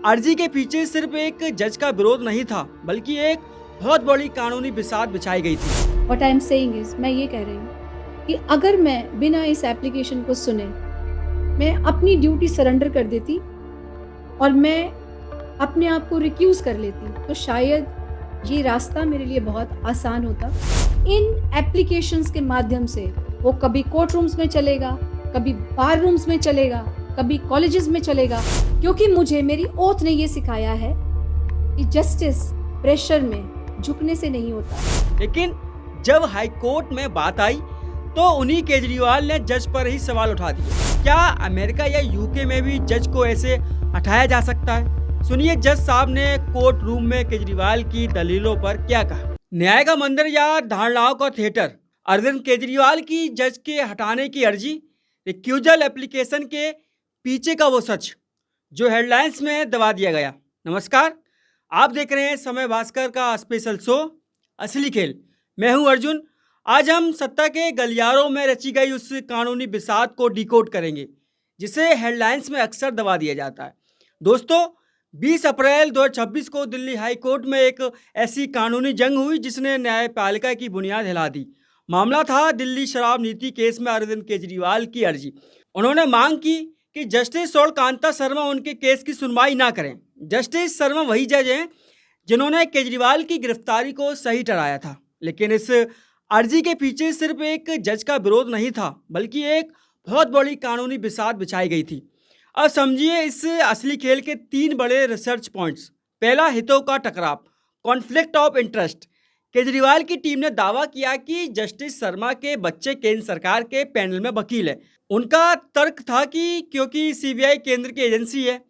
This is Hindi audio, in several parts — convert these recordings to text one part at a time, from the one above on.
अर्जी के पीछे सिर्फ एक जज का विरोध नहीं था, बल्कि एक बहुत बड़ी कानूनी बिसात बिछाई गई थी। What I am saying is, मैं ये कह रही हूँ कि अगर मैं बिना इस एप्लीकेशन को सुने मैं अपनी ड्यूटी सरेंडर कर देती और मैं अपने आप को रिक्यूज कर लेती तो शायद ये रास्ता मेरे लिए बहुत आसान होता। इन एप्लीकेशंस के माध्यम से वो कभी कोर्ट रूम्स में चलेगा, कभी बार रूम्स में चलेगा, कभी कॉलेजेस में चलेगा, क्योंकि मुझे मेरी ओथ ने ये सिखाया है कि जस्टिस प्रेशर में झुकने से नहीं होता। लेकिन जब हाई कोर्ट में बात आई तो उन्हीं केजरीवाल ने जज पर ही सवाल उठा दिए। क्या अमेरिका या यूके में भी जज को ऐसे हटाया जा सकता है? सुनिए जज साहब ने कोर्ट रूम में केजरीवाल की दलीलों पर क्या कहा। न्याय का मंदिर या धारणाओं का थिएटर, अरविंद केजरीवाल की जज के हटाने की अर्जी, रिक्यूजल एप्लीकेशन के पीछे का वो सच जो हेडलाइंस में दबा दिया गया। नमस्कार, आप देख रहे हैं समय भास्कर का स्पेशल शो असली खेल। मैं हूं अर्जुन। आज हम सत्ता के गलियारों में रची गई उस कानूनी बिसात को डिकोड करेंगे जिसे हेडलाइंस में अक्सर दबा दिया जाता है। दोस्तों, 20 अप्रैल 2026 को दिल्ली हाई कोर्ट में एक ऐसी कानूनी जंग हुई जिसने न्यायपालिका की बुनियाद हिला दी। मामला था दिल्ली शराब नीति केस में अरविंद केजरीवाल की अर्जी। उन्होंने मांग की कि जस्टिस कांता शर्मा उनके केस की सुनवाई ना करें। जस्टिस शर्मा वही जज हैं जिन्होंने केजरीवाल की गिरफ्तारी को सही ठहराया था। लेकिन इस अर्जी के पीछे सिर्फ एक जज का विरोध नहीं था, बल्कि एक बहुत बड़ी कानूनी बिसात बिछाई गई थी। अब समझिए इस असली खेल के 3 बड़े रिसर्च पॉइंट्स। पहला, हितों का टकराव, कॉन्फ्लिक्ट ऑफ इंटरेस्ट। केजरीवाल की टीम ने दावा किया कि जस्टिस शर्मा के बच्चे केंद्र सरकार के पैनल में वकील है। उनका तर्क था कि क्योंकि सीबीआई केंद्र की एजेंसी है,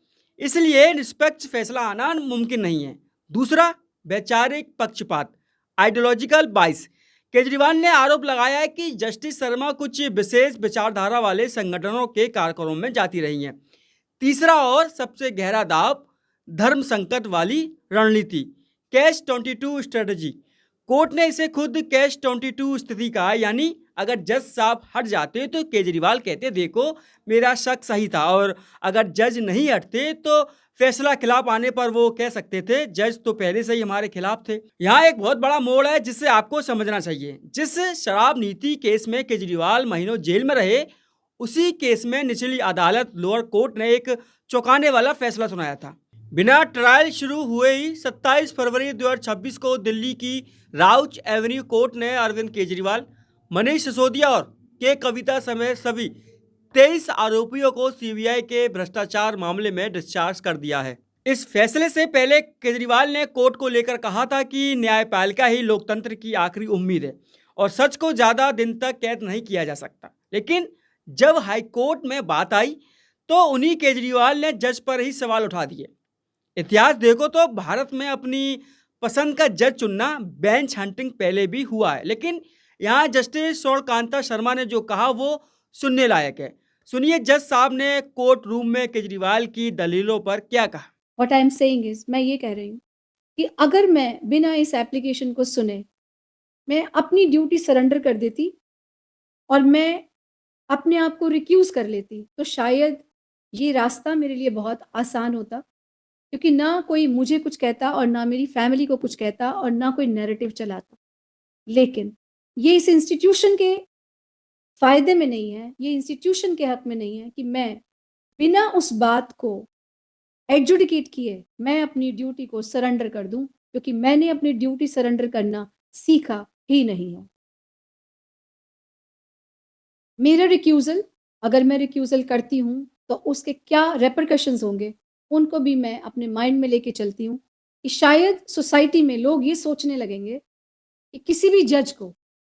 इसलिए निष्पक्ष फैसला आना मुमकिन नहीं है। दूसरा, वैचारिक पक्षपात, आइडियोलॉजिकल बाइस। केजरीवाल ने आरोप लगाया है कि जस्टिस शर्मा कुछ विशेष विचारधारा वाले संगठनों के कार्यक्रमों में जाती रही हैं। तीसरा और सबसे गहरा दाव, धर्म संकट वाली रणनीति, कैच 22 स्ट्रेटजी। कोर्ट ने इसे खुद कैच 22 स्थिति कहा, यानी अगर जज साहब हट जाते तो केजरीवाल कहते देखो मेरा शक सही था, और अगर जज नहीं हटते तो फैसला खिलाफ आने पर वो कह सकते थे जज तो पहले से ही हमारे खिलाफ थे। यहाँ एक बहुत बड़ा मोड़ है जिसे आपको समझना चाहिए। जिस शराब नीति केस में केजरीवाल महीनों जेल में रहे, उसी केस में निचली अदालत लोअर कोर्ट ने एक चौंकाने वाला फैसला सुनाया था। बिना ट्रायल शुरू हुए ही 27 फरवरी 2026 को दिल्ली की राउच एवेन्यू कोर्ट ने अरविंद केजरीवाल, मनीष सिसोदिया और के कविता समेत सभी 23 आरोपियों को सीबीआई के भ्रष्टाचार मामले में डिस्चार्ज कर दिया है। इस फैसले से पहले केजरीवाल ने कोर्ट को लेकर कहा था कि न्यायपालिका ही लोकतंत्र की आखिरी उम्मीद है और सच को ज्यादा दिन तक कैद नहीं किया जा सकता। लेकिन जब हाई कोर्ट में बात आई तो उन्हीं केजरीवाल ने जज पर ही सवाल उठा दिए। इतिहास देखो तो भारत में अपनी पसंद का जज चुनना, बेंच हंटिंग पहले भी हुआ है, लेकिन यहाँ जस्टिस कांता शर्मा ने जो कहा वो सुनने लायक है। सुनिए जज साहब ने कोर्ट रूम में केजरीवाल की दलीलों पर क्या कहा। What I am saying is, मैं ये कह रही हूँ कि अगर मैं बिना इस एप्लीकेशन को सुने मैं अपनी ड्यूटी सरेंडर कर देती और मैं अपने आप को रिक्यूज कर लेती तो शायद ये रास्ता मेरे लिए बहुत आसान होता, क्योंकि ना कोई मुझे कुछ कहता और ना मेरी फैमिली को कुछ कहता और ना कोई नैरेटिव चलाता। लेकिन ये इस इंस्टीट्यूशन के फायदे में नहीं है, ये इंस्टीट्यूशन के हक में नहीं है कि मैं बिना उस बात को एडजुडिकेट किए मैं अपनी ड्यूटी को सरेंडर कर दूं, क्योंकि मैंने अपनी ड्यूटी सरेंडर करना सीखा ही नहीं है। मेरा रिक्यूजल, अगर मैं रिक्यूजल करती हूँ तो उसके क्या रेपरकशंस होंगे, उनको भी मैं अपने माइंड में लेके चलती हूँ कि शायद सोसाइटी में लोग ये सोचने लगेंगे कि किसी भी जज को,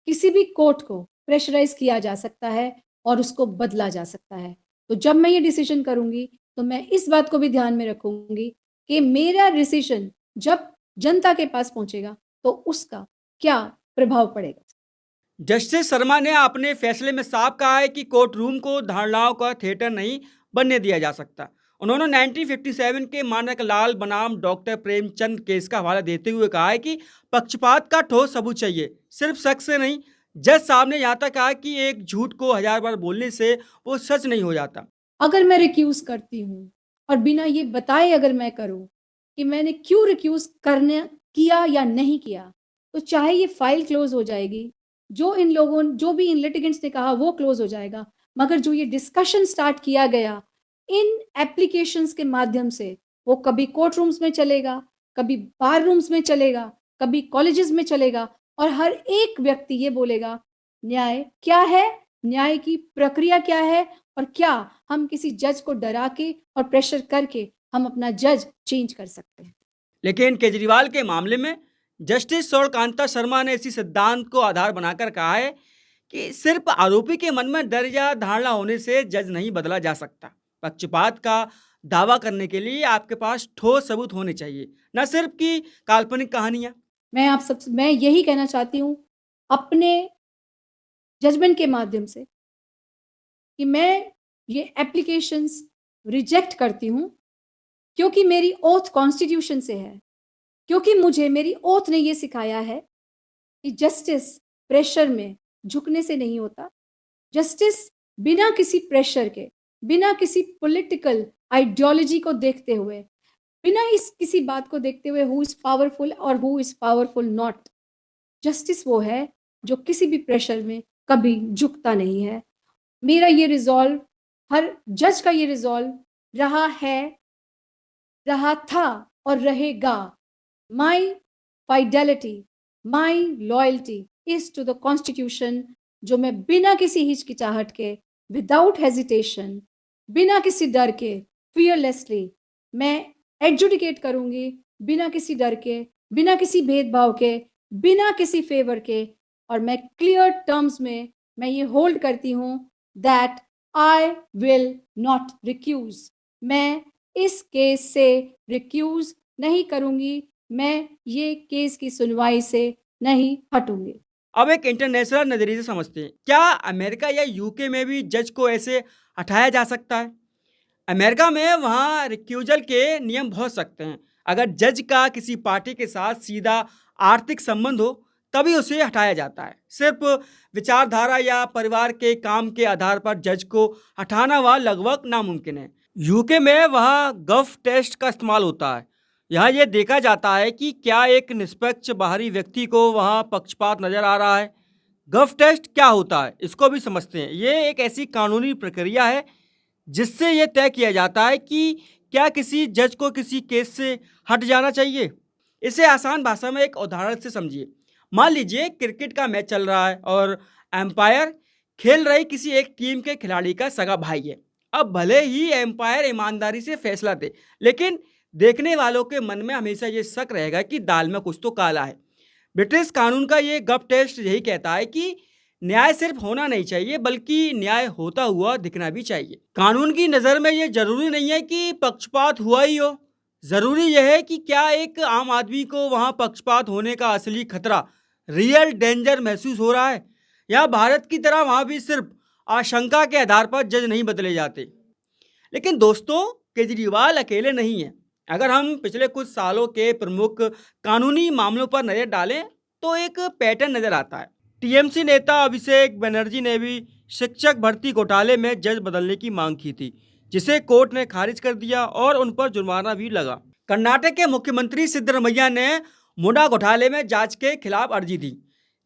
किसी भी कोर्ट को प्रेशराइज किया जा सकता है और उसको बदला जा सकता है। तो जब मैं ये डिसीजन करूँगी तो मैं इस बात को भी ध्यान में रखूँगी कि मेरा डिसीजन जब जनता के पास पहुँचेगा तो उसका क्या प्रभाव पड़ेगा। जस्टिस शर्मा ने अपने फैसले में साफ कहा है कि कोर्ट रूम को धारणाओं का थिएटर नहीं बनने दिया जा सकता। उन्होंने 1957 के मानक लाल बनाम डॉक्टर प्रेमचंद केस का हवाला देते हुए कहा है कि पक्षपात का ठोस सबूत चाहिए, सिर्फ शक से नहीं। जज साहब ने यहाँ तक कहा कि एक झूठ को 1000 बार बोलने से वो सच नहीं हो जाता। अगर मैं रिक्यूज करती हूँ और बिना ये बताए अगर मैं करूँ कि मैंने क्यों रिक्यूज़ करने किया या नहीं किया, तो चाहे ये फाइल क्लोज़ हो जाएगी, जो भी इन लिटिगेंट्स ने कहा वो क्लोज़ हो जाएगा, मगर जो ये डिस्कशन स्टार्ट किया गया इन एप्लीकेशंस के माध्यम से, वो कभी कोर्ट रूम्स में चलेगा, कभी बार रूम्स में चलेगा, कभी कॉलेजेस में चलेगा और हर एक व्यक्ति ये बोलेगा, न्याय क्या है? न्याय की प्रक्रिया क्या है? और क्या हम किसी जज को डरा के और प्रेशर करके हम अपना जज चेंज कर सकते हैं? लेकिन केजरीवाल के मामले में जस्टिस सौरकांता शर्मा ने इसी सिद्धांत को आधार बनाकर कहा है कि सिर्फ आरोपी के मन में डर या धारणा होने से जज नहीं बदला जा सकता। पक्षपात का दावा करने के लिए आपके पास ठोस सबूत होने चाहिए, न सिर्फ कि काल्पनिक कहानियां। मैं यही कहना चाहती हूँ अपने जजमेंट के माध्यम से कि मैं ये एप्लीकेशंस रिजेक्ट करती हूँ क्योंकि मेरी ओथ कॉन्स्टिट्यूशन से है, क्योंकि मुझे मेरी ओथ ने ये सिखाया है कि जस्टिस प्रेशर में झुकने से नहीं होता। जस्टिस बिना किसी प्रेशर के, बिना किसी पॉलिटिकल आइडियोलॉजी को देखते हुए, बिना इस किसी बात को देखते हुए हु इज़ पावरफुल और who is powerful not, justice वो है जो किसी भी प्रेशर में कभी झुकता नहीं है। मेरा ये रिज़ॉल्व, हर जज का ये रिज़ॉल्व रहा है, रहा था और रहेगा। My fidelity, my loyalty is to the constitution, जो मैं बिना किसी हिचकिचाहट के, विदाउट हेजिटेशन, बिना किसी डर के, फियरलेसली मैं एडजुडिकेट करूँगी, बिना किसी डर के, बिना किसी भेदभाव के, बिना किसी फेवर के, और मैं क्लियर टर्म्स में मैं ये होल्ड करती हूँ that I will not recuse. मैं इस केस से रिक्यूज़ नहीं करूँगी, मैं ये केस की सुनवाई से नहीं हटूँगी। अब एक इंटरनेशनल नजरिए से समझते हैं, क्या अमेरिका या यूके में भी जज को ऐसे हटाया जा सकता है? अमेरिका में वहाँ रिक्यूजल के नियम बहुत सख्त हैं। अगर जज का किसी पार्टी के साथ सीधा आर्थिक संबंध हो तभी उसे हटाया जाता है। सिर्फ विचारधारा या परिवार के काम के आधार पर जज को हटाना वहाँ लगभग नामुमकिन है। यूके में वहाँ गफ टेस्ट का इस्तेमाल होता है। यहाँ ये देखा जाता है कि क्या एक निष्पक्ष बाहरी व्यक्ति को वहाँ पक्षपात नजर आ रहा है। गफ टेस्ट क्या होता है इसको भी समझते हैं। ये एक ऐसी कानूनी प्रक्रिया है जिससे यह तय किया जाता है कि क्या किसी जज को किसी केस से हट जाना चाहिए। इसे आसान भाषा में एक उदाहरण से समझिए। मान लीजिए क्रिकेट का मैच चल रहा है और एम्पायर खेल रही किसी एक टीम के खिलाड़ी का सगा भाई है। अब भले ही एम्पायर ईमानदारी से फैसला दे, लेकिन देखने वालों के मन में हमेशा ये शक रहेगा कि दाल में कुछ तो काला है। ब्रिटिश कानून का ये गप टेस्ट यही कहता है कि न्याय सिर्फ होना नहीं चाहिए बल्कि न्याय होता हुआ दिखना भी चाहिए। कानून की नज़र में ये जरूरी नहीं है कि पक्षपात हुआ ही हो, जरूरी यह है कि क्या एक आम आदमी को वहां पक्षपात होने का असली खतरा, रियल डेंजर महसूस हो रहा है, या भारत की तरह वहां भी सिर्फ आशंका के आधार पर जज नहीं बदले जाते। लेकिन दोस्तों, केजरीवाल अकेले नहीं हैं। अगर हम पिछले कुछ सालों के प्रमुख कानूनी मामलों पर नजर डालें तो एक पैटर्न नजर आता है। टीएमसी नेता अभिषेक बनर्जी ने भी शिक्षक भर्ती घोटाले में जज बदलने की मांग की थी, जिसे कोर्ट ने खारिज कर दिया और उन पर जुर्माना भी लगा। कर्नाटक के मुख्यमंत्री सिद्धरमैया ने मुंडा घोटाले में जांच के खिलाफ अर्जी दी,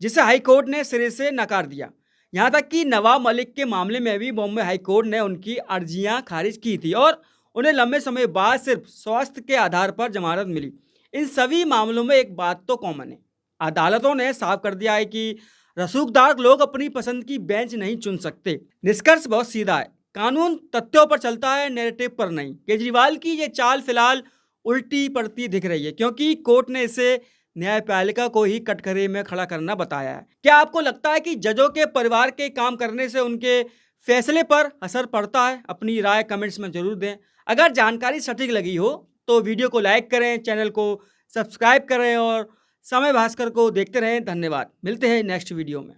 जिसे हाईकोर्ट ने सिरे से नकार दिया। यहाँ तक कि नवाब मलिक के मामले में भी बॉम्बे हाईकोर्ट ने उनकी अर्जियां खारिज की थी और उन्हें लंबे समय बाद सिर्फ स्वास्थ्य के आधार पर जमानत मिली। इन सभी मामलों में एक बात तो कॉमन है, अदालतों ने साफ कर दिया है कि रसूखदार लोग अपनी पसंद की बेंच नहीं चुन सकते। निष्कर्ष बहुत सीधा है, कानून तथ्यों पर चलता है, नैरेटिव पर नहीं। केजरीवाल की ये चाल फिलहाल उल्टी पड़ती दिख रही है क्योंकि कोर्ट ने इसे न्यायपालिका को ही कटघरे में खड़ा करना बताया है। क्या आपको लगता है कि जजों के परिवार के काम करने से उनके फैसले पर असर पड़ता है? अपनी राय कमेंट्स में जरूर दें। अगर जानकारी सटीक लगी हो तो वीडियो को लाइक करें, चैनल को सब्सक्राइब करें और समय भास्कर को देखते रहें। धन्यवाद। मिलते हैं नेक्स्ट वीडियो में।